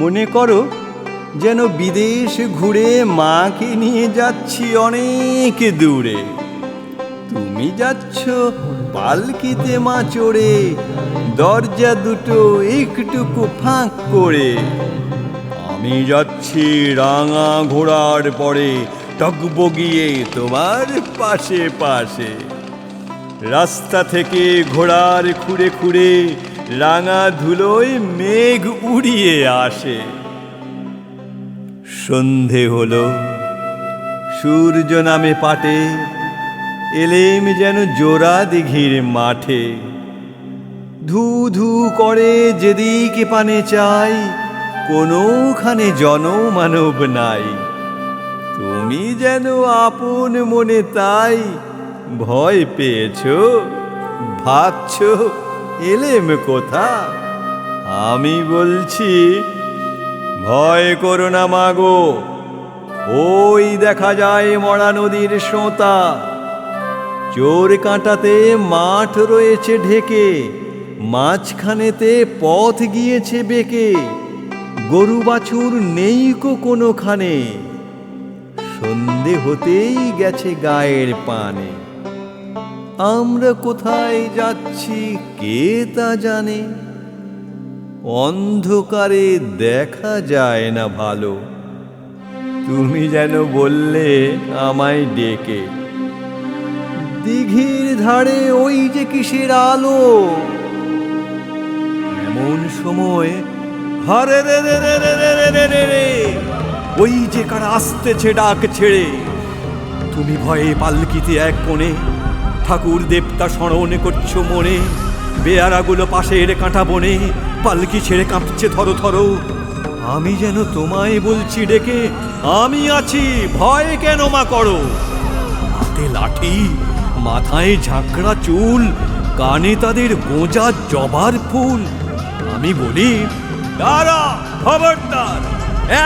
মনে করো যেন বিদেশ ঘুরে মাকে নিয়ে যাচ্ছি অনেক দূরে। তুমি যাচ্ছ পালকিতে মা চড়ে, দরজা দুটো একটুকু ফাঁক করে। আমি যাচ্ছি রাঙা ঘোড়ার পরে, টগবগিয়ে তোমার পাশে পাশে। রাস্তা থেকে ঘোড়ার খুঁড়ে খুঁড়ে রাঙা ধুলোয় মেঘ উড়িয়ে আসে। সন্ধে হলো, সূর্য নামে পাটে, এলেম যেন জোড়া দিঘির মাঠে। ধু ধু করে যেদিকে পানে চাই, কোনোখানে জনমানব নাই। তুমি যেন আপন মনে তাই ভয় পেয়েছ, ভাবছ এলেম কোথা। আমি বলছি, ভয় করো না মাগো, ওই দেখা যায় মরা নদীর সোঁতা। চোর কাঁটাতে মাঠ রয়েছে ঢেকে, মাঝখানেতে পথ গিয়েছে বেঁকে। গরু বাছুর নেই কোনোখানে, সন্ধে হতেই গেছে গায়ের পানে। আমরা কোথায় যাচ্ছি কে তা জানে, অন্ধকারে দেখা যায় না ভালো। তুমি যেন বললে আমায় ডেকে, দিঘির ধারে ওই যে কিসের আলো। এমন সময় হারে রে রে রে রে রে রে রে রে রে, ওই যে কারা আসতেছে ডাক ছেড়ে। তুমি ভয়ে পালকিতে এক কোণে, ঠাকুর দেবতা স্মরণ করছো মনে। বেয়ারাগুলো পাশের কাঁটা বনে, পালকি ছেড়ে কাঁপছে থরো থরো। আমি যেন তোমায় বলছি ডেকে, আমি আছি, ভয় কেন মা করো। হাতে লাঠি, মাথায় ঝাঁকড়া চুল, কানে তাদের গোঁজা জবার ফুল। আমি বলি, দাঁড়া খবরদার,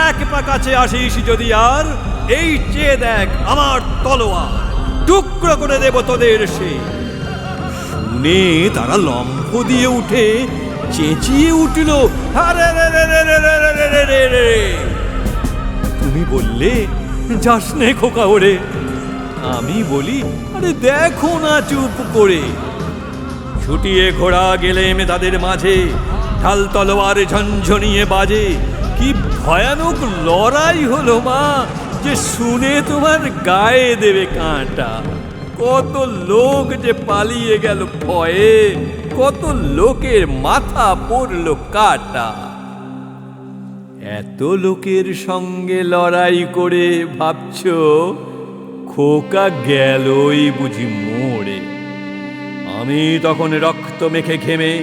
এক পা কাছে আসিস যদি আর, এই চেয়ে দেখ আমার তলোয়ার, টুকরো করে দেব তোদের সে। শুনে তারা লম্ফ দিয়ে উঠে চেঁচিয়ে উঠল, আরে রে রে রে রে রে রে রে রে রে। তুমি বললে, যাস নে খোকা ওরে। আমি বলি, আরে দেখো না চুপ করে। ছুটিয়ে ঘোড়া গেলেম তাদের মাঝে, ঢাল তলোয়ার ঝনঝনিয়ে বাজে। কি ভয়ানক লড়াই হলো মা, যে শুনে তোমার গায়ে দেবে কাঁটা। কত লোক যে পালিয়ে গেল ভয়ে, কত লোকের মাথা পড়লো কাটা। এত লোকের সঙ্গে লড়াই করে ভাবছ খোকা গেলই বুঝি মরে। আমি তখন রক্ত মেখে ঘেমে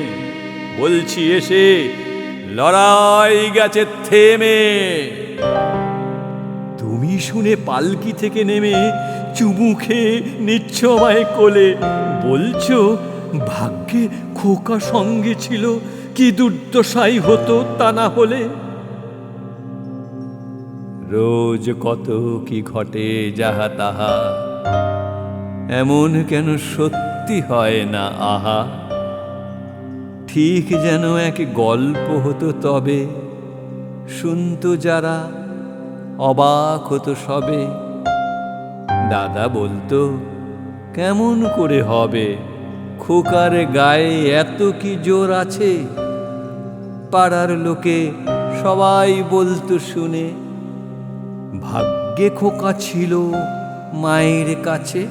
বলছি এসে, লড়াই গেছে থেমে। তুমি শুনে পালকি থেকে নেমে চুমু খেয়ে নিচ্ছ আমায় কোলে, বলছো ভাগ্যে খোকা সঙ্গে ছিল, কি দুর্দশাই হতো তা না হলে। রোজ কত কি ঘটে যাহা তাহা, এমন কেন সত্যি হয় না আহা। ঠিক যেন এক গল্প হতো তবে, শুনতো যারা অবাক হতো সবে। দাদা বলতো, কেমন করে হবে, খোকার গায়ে এত কি জোর আছে। পাড়ার লোকে সবাই বলতো শুনে, ভাগ্যে খোকা ছিল মায়ের কাছে।